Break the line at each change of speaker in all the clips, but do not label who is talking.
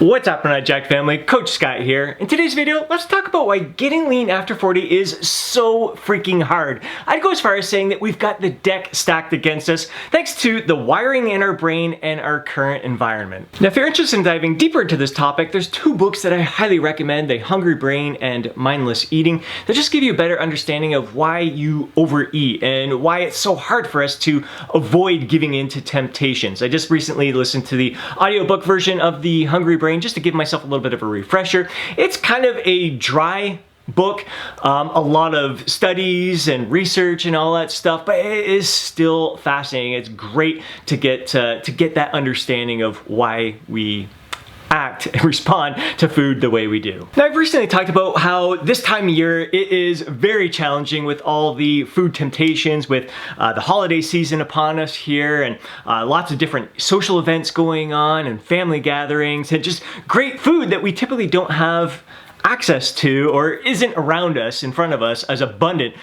What's up, Jack family? Coach Scott here. In today's video, let's talk about why getting lean after 40 is so freaking hard. I'd go as far as saying that we've got the deck stacked against us thanks to the wiring in our brain and our current environment. Now, if you're interested in diving deeper into this topic, there's two books that I highly recommend, The Hungry Brain and Mindless Eating, that just give you a better understanding of why you overeat and why it's so hard for us to avoid giving in to temptations. I just recently listened to the audiobook version of The Hungry Brain just to give myself a little bit of a refresher. It's kind of a dry book, a lot of studies and research and all that stuff, but it is still fascinating. It's great to get that understanding of why we act and respond to food the way we do. Now, I've recently talked about how this time of year it is very challenging with all the food temptations, with the holiday season upon us here, and lots of different social events going on and family gatherings and just great food that we typically don't have access to or isn't around us, in front of us, as abundant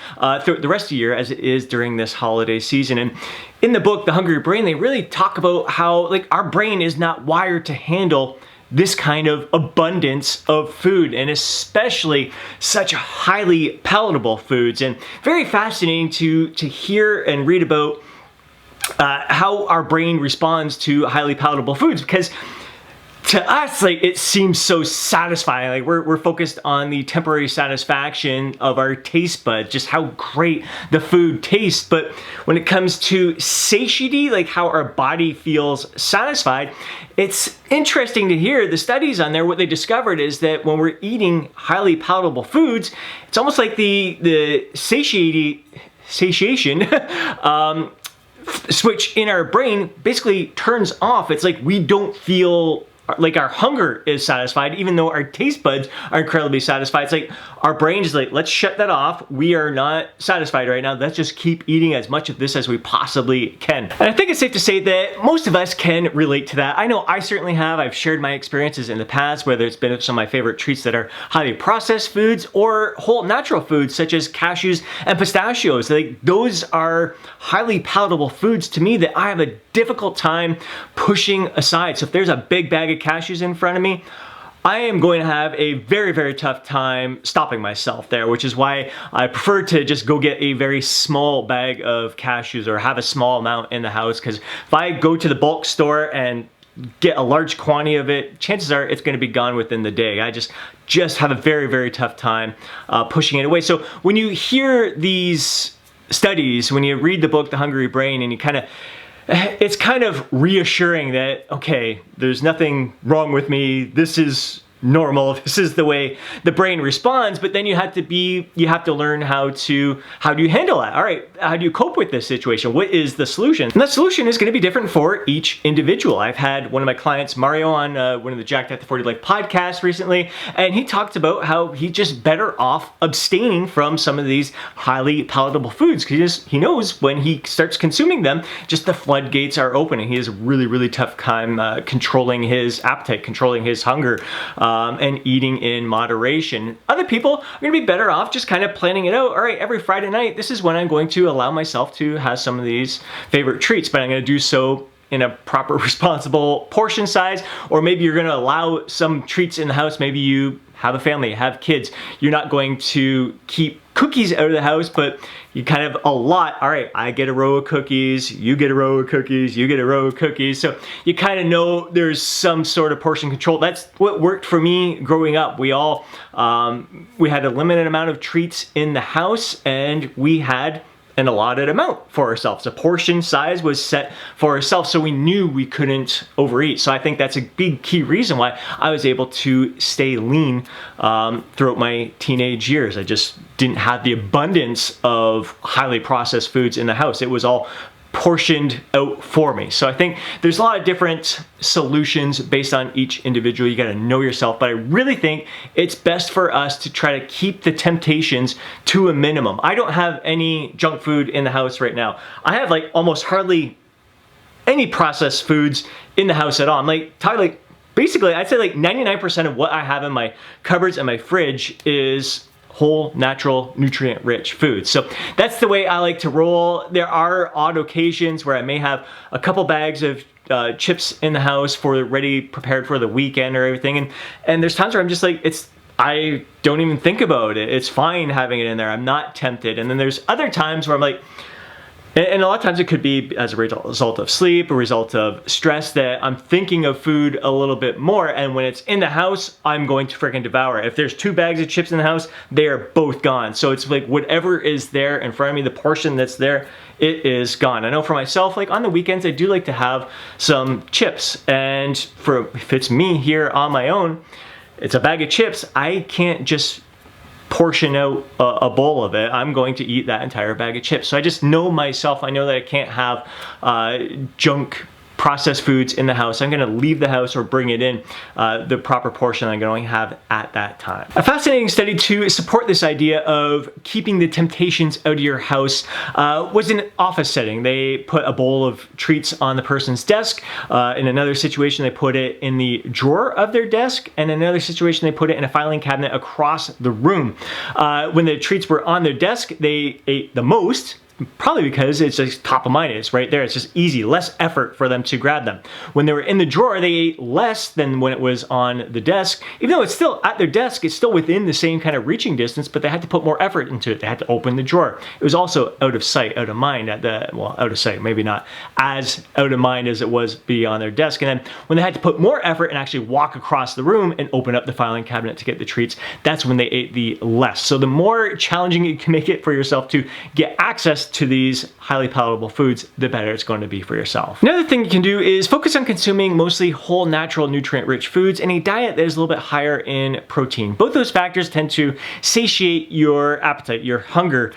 throughout the rest of the year as it is during this holiday season. And in the book, The Hungry Brain, they really talk about how our brain is not wired to handle this kind of abundance of food, and especially such highly palatable foods. And very fascinating to hear and read about how our brain responds to highly palatable foods, because to us, it seems so satisfying. We're focused on the temporary satisfaction of our taste buds, just how great the food tastes. But when it comes to satiety, how our body feels satisfied, it's interesting to hear the studies on there. What they discovered is that when we're eating highly palatable foods, it's almost like the satiation switch in our brain basically turns off. It's like we don't feel like our hunger is satisfied, even though our taste buds are incredibly satisfied. It's like our brain is like, let's shut that off. We are not satisfied right now. Let's just keep eating as much of this as we possibly can. And I think it's safe to say that most of us can relate to that. I know I certainly have. I've shared my experiences in the past, whether it's been some of my favorite treats that are highly processed foods or whole natural foods such as cashews and pistachios. Those are highly palatable foods to me that I have a difficult time pushing aside. So if there's a big bag of cashews in front of me, I am going to have a very, very tough time stopping myself there, which is why I prefer to just go get a very small bag of cashews or have a small amount in the house, because if I go to the bulk store and get a large quantity of it, chances are it's going to be gone within the day. I just have a very, very tough time pushing it away. So when you hear these studies, when you read the book, The Hungry Brain, and it's kind of reassuring that, okay, there's nothing wrong with me. This is normal. This is the way the brain responds. But then you have to learn how do you handle that? All right, how do you cope with this situation? What is the solution? And that solution is going to be different for each individual. I've had one of my clients, Mario, on one of the Jacked After 40 Life podcasts recently, and he talked about how he's just better off abstaining from some of these highly palatable foods, because he knows when he starts consuming them, just the floodgates are open, and he has a really, really tough time controlling his appetite, controlling his hunger, and eating in moderation. Other people are going to be better off just kind of planning it out. All right, every Friday night, this is when I'm going to allow myself to have some of these favorite treats, but I'm going to do so in a proper, responsible portion size. Or maybe you're going to allow some treats in the house. Maybe you have a family, have kids. You're not going to keep cookies out of the house, but you kind of allot, all right, I get a row of cookies, you get a row of cookies, you get a row of cookies. So you kind of know there's some sort of portion control. That's what worked for me growing up. We all, we had a limited amount of treats in the house, and we had an allotted amount for ourselves. A portion size was set for ourselves, so we knew we couldn't overeat. So I think that's a big key reason why I was able to stay lean throughout my teenage years. I just didn't have the abundance of highly processed foods in the house. It was all portioned out for me. So I think there's a lot of different solutions based on each individual. You got to know yourself, but I really think it's best for us to try to keep the temptations to a minimum. I don't have any junk food in the house right now. I have almost hardly any processed foods in the house at all. I'm basically I'd say 99% of what I have in my cupboards and my fridge is whole, natural, nutrient-rich foods. So that's the way I like to roll. There are odd occasions where I may have a couple bags of chips in the house for ready, prepared for the weekend or everything. And there's times where I'm just like, I don't even think about it. It's fine having it in there. I'm not tempted. And then there's other times where I'm like, and a lot of times it could be as a result of sleep, a result of stress, that I'm thinking of food a little bit more. And when it's in the house, I'm going to freaking devour it. If there's 2 bags of chips in the house, they are both gone. So it's like whatever is there in front of me, the portion that's there, it is gone. I know for myself, like on the weekends, I do like to have some chips. And if it's me here on my own, it's a bag of chips. I can't just portion out a bowl of it. I'm going to eat that entire bag of chips. So I just know myself. I know that I can't have junk processed foods in the house. I'm going to leave the house or bring it in the proper portion I'm going to have at that time. A fascinating study to support this idea of keeping the temptations out of your house was in an office setting. They put a bowl of treats on the person's desk. In another situation, they put it in the drawer of their desk. And in another situation, they put it in a filing cabinet across the room. When the treats were on their desk, they ate the most. Probably because it's just top of mind, it's right there. It's just easy, less effort for them to grab them. When they were in the drawer, they ate less than when it was on the desk. Even though it's still at their desk, it's still within the same kind of reaching distance, but they had to put more effort into it. They had to open the drawer. It was also out of sight, out of mind out of sight, maybe not as out of mind as it was beyond their desk. And then when they had to put more effort and actually walk across the room and open up the filing cabinet to get the treats, that's when they ate the less. So the more challenging you can make it for yourself to get access to these highly palatable foods, the better it's going to be for yourself. Another thing you can do is focus on consuming mostly whole, natural, nutrient-rich foods and a diet that is a little bit higher in protein. Both those factors tend to satiate your appetite, your hunger,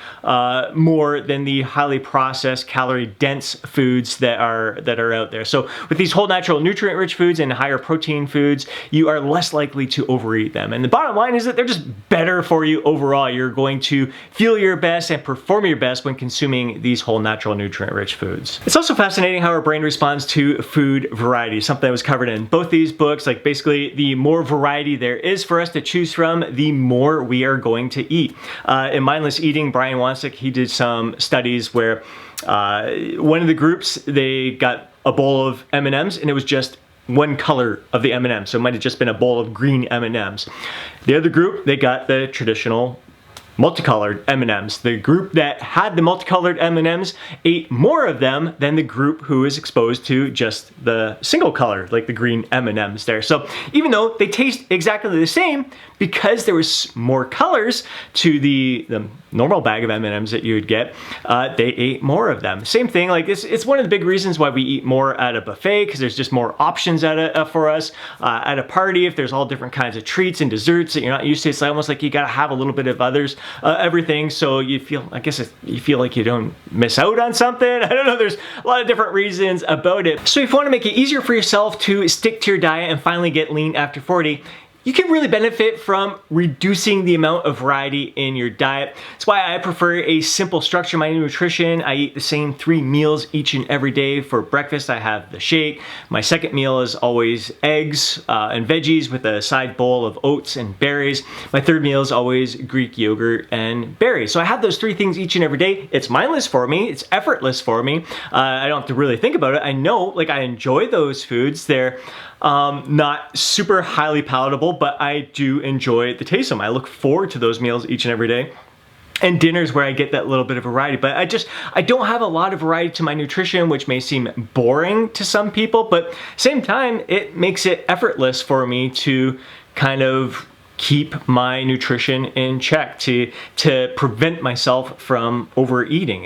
more than the highly processed, calorie-dense foods that are out there. So with these whole, natural, nutrient-rich foods and higher protein foods, you are less likely to overeat them. And the bottom line is that they're just better for you overall. You're going to feel your best and perform your best when consuming these whole, natural, nutrient-rich foods. It's also fascinating how our brain responds to food variety, something that was covered in both these books. Like basically, the more variety there is for us to choose from, the more we are going to eat. In Mindless Eating, Brian Wansek, he did some studies where one of the groups, they got a bowl of M&Ms and it was just one color of the M&M. So it might have just been a bowl of green M&Ms. The other group, they got the traditional multicolored M&Ms. The group that had the multicolored M&Ms ate more of them than the group who is exposed to just the single color, like the green M&Ms there. So even though they taste exactly the same, because there was more colors to the normal bag of M&Ms that you would get, they ate more of them. Same thing, like it's one of the big reasons why we eat more at a buffet, because there's just more options for us. At a party, if there's all different kinds of treats and desserts that you're not used to, it's almost like you gotta have a little bit of others, everything, so you feel, you feel like you don't miss out on something. I don't know, there's a lot of different reasons about it. So if you want to make it easier for yourself to stick to your diet and finally get lean after 40, you can really benefit from reducing the amount of variety in your diet. That's why I prefer a simple structure in my nutrition. I eat the same 3 meals each and every day. For breakfast, I have the shake. My second meal is always eggs and veggies with a side bowl of oats and berries. My third meal is always Greek yogurt and berries. So I have those 3 things each and every day. It's mindless for me. It's effortless for me. I don't have to really think about it. I know, like, I enjoy those foods. They're not super highly palatable, but I do enjoy the taste of them. I look forward to those meals each and every day. And dinners where I get that little bit of variety. But I don't have a lot of variety to my nutrition, which may seem boring to some people, but same time, it makes it effortless for me to kind of keep my nutrition in check, to prevent myself from overeating.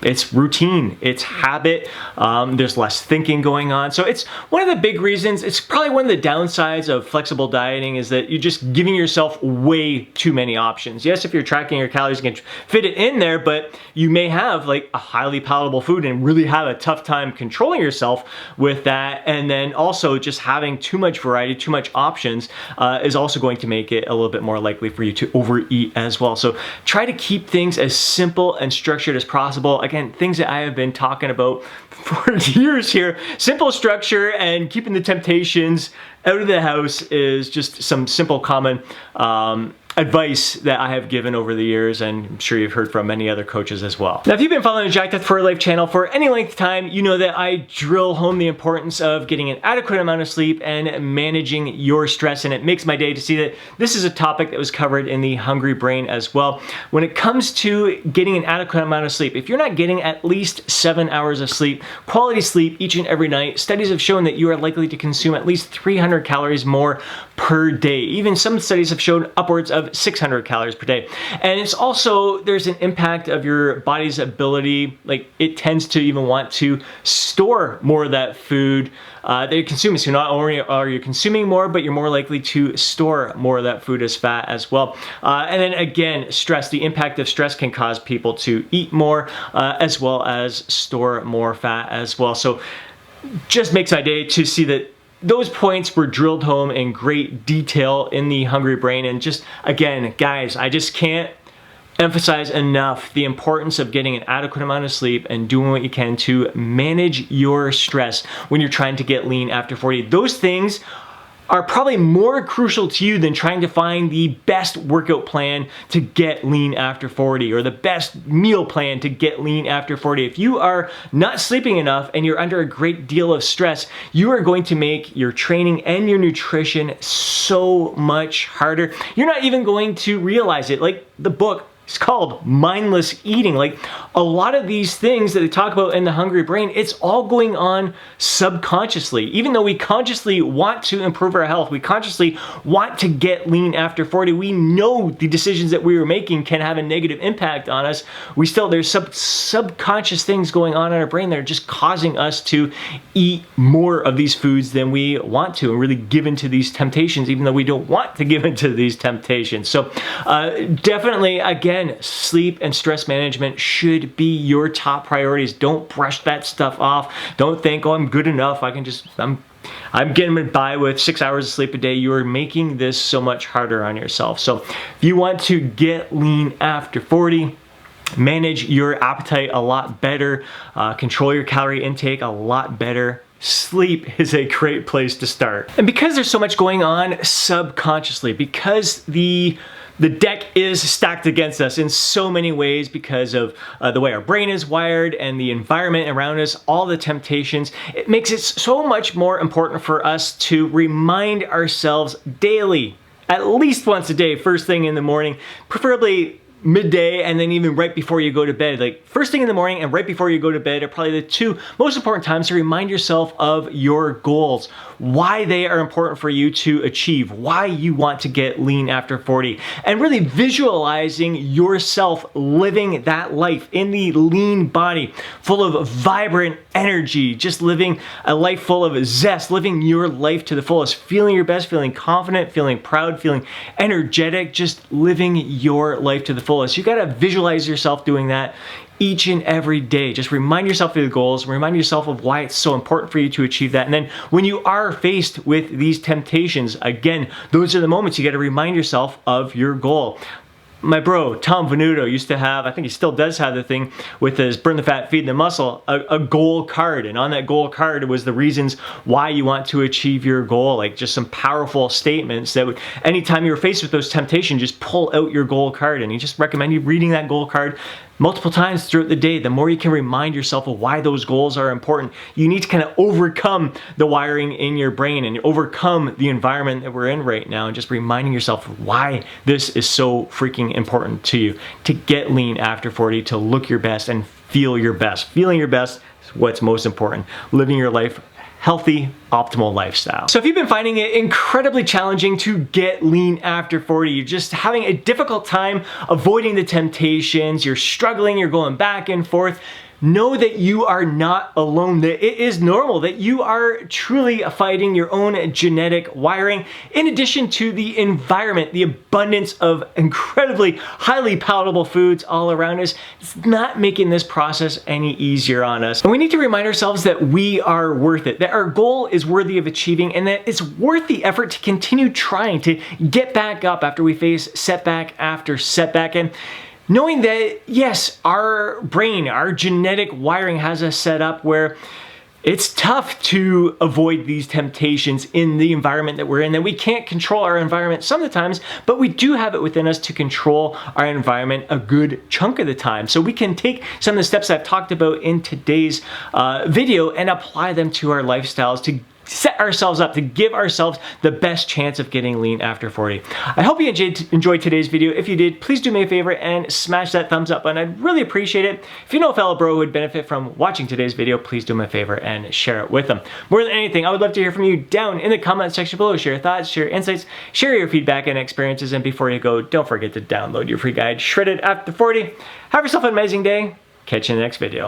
It's routine, it's habit, there's less thinking going on. So it's one of the big reasons, it's probably one of the downsides of flexible dieting, is that you're just giving yourself way too many options. Yes, if you're tracking your calories, you can fit it in there, but you may have like a highly palatable food and really have a tough time controlling yourself with that. And then also just having too much variety, too much options is also going to make it a little bit more likely for you to overeat as well. So try to keep things as simple and structured as possible. Again, things that I have been talking about for years here. Simple structure and keeping the temptations out of the house is just some simple common advice that I have given over the years, and I'm sure you've heard from many other coaches as well. Now, if you've been following the Jacked for Life channel for any length of time, you know that I drill home the importance of getting an adequate amount of sleep and managing your stress, and it makes my day to see that this is a topic that was covered in the Hungry Brain as well. When it comes to getting an adequate amount of sleep, if you're not getting at least 7 hours of sleep, quality sleep each and every night, studies have shown that you are likely to consume at least 300 calories more per day. Even some studies have shown upwards of 600 calories per day. And it's also, there's an impact of your body's ability, like it tends to even want to store more of that food that you're consuming. So not only are you consuming more, but you're more likely to store more of that food as fat as well. And then again, stress, the impact of stress can cause people to eat more as well as store more fat as well. So just makes my day to see that those points were drilled home in great detail in the Hungry Brain. And just, again, guys, I just can't emphasize enough the importance of getting an adequate amount of sleep and doing what you can to manage your stress when you're trying to get lean after 40. Those things are probably more crucial to you than trying to find the best workout plan to get lean after 40 or the best meal plan to get lean after 40. If you are not sleeping enough and you're under a great deal of stress, you are going to make your training and your nutrition so much harder. You're not even going to realize it. Like the book, it's called Mindless Eating. Like a lot of these things that they talk about in the Hungry Brain, it's all going on subconsciously. Even though we consciously want to improve our health, we consciously want to get lean after 40, we know the decisions that we were making can have a negative impact on us. There's subconscious things going on in our brain that are just causing us to eat more of these foods than we want to and really give into these temptations, even though we don't want to give into these temptations. So definitely, again, sleep and stress management should be your top priorities. Don't brush that stuff off. Don't think, oh, I'm good enough. I'm getting by with 6 hours of sleep a day. You are making this so much harder on yourself. So if you want to get lean after 40, manage your appetite a lot better, control your calorie intake a lot better, sleep is a great place to start. And because there's so much going on subconsciously, because the deck is stacked against us in so many ways because of the way our brain is wired and the environment around us, all the temptations, it makes it so much more important for us to remind ourselves daily, at least once a day, first thing in the morning, preferably midday, and then even right before you go to bed. Like first thing in the morning and right before you go to bed are probably the two most important times to remind yourself of your goals, why they are important for you to achieve, why you want to get lean after 40, and really visualizing yourself living that life in the lean body, full of vibrant energy, just living a life full of zest, living your life to the fullest, feeling your best, feeling confident, feeling proud, feeling energetic, just living your life to the fullest. You got to visualize yourself doing that each and every day. Just remind yourself of the goals, remind yourself of why it's so important for you to achieve that. And then when you are faced with these temptations, again, those are the moments you got to remind yourself of your goal. My bro, Tom Venuto, used to have, I think he still does have the thing with his Burn the Fat, Feed the Muscle, a goal card. And on that goal card was the reasons why you want to achieve your goal, like just some powerful statements that would, anytime you were faced with those temptations, just pull out your goal card. And he just recommend you reading that goal card multiple times throughout the day. The more you can remind yourself of why those goals are important, you need to kind of overcome the wiring in your brain and overcome the environment that we're in right now, and just reminding yourself why this is so freaking important to you to get lean after 40, to look your best and feel your best. Feeling your best is what's most important. Living your life healthy, optimal lifestyle. So if you've been finding it incredibly challenging to get lean after 40, you're just having a difficult time avoiding the temptations, you're struggling, you're going back and forth, know that you are not alone, that it is normal, that you are truly fighting your own genetic wiring, in addition to the environment, the abundance of incredibly highly palatable foods all around us. It's not making this process any easier on us. And we need to remind ourselves that we are worth it, that our goal is worthy of achieving, and that it's worth the effort to continue trying to get back up after we face setback after setback. And knowing that, yes, our brain, our genetic wiring has us set up where It's tough to avoid these temptations in the environment that we're in, and we can't control our environment some of the times, but we do have it within us to control our environment a good chunk of the time. So we can take some of the steps I've talked about in today's video and apply them to our lifestyles to set ourselves up to give ourselves the best chance of getting lean after 40. I hope you enjoyed today's video. If you did, please do me a favor and smash that thumbs up button. I'd really appreciate it. If you know a fellow bro who would benefit from watching today's video, please do me a favor and share it with them. More than anything, I would love to hear from you down in the comment section below. Share your thoughts, share your insights, share your feedback and experiences. And before you go, don't forget to download your free guide, Shredded After 40. Have yourself an amazing day. Catch you in the next video.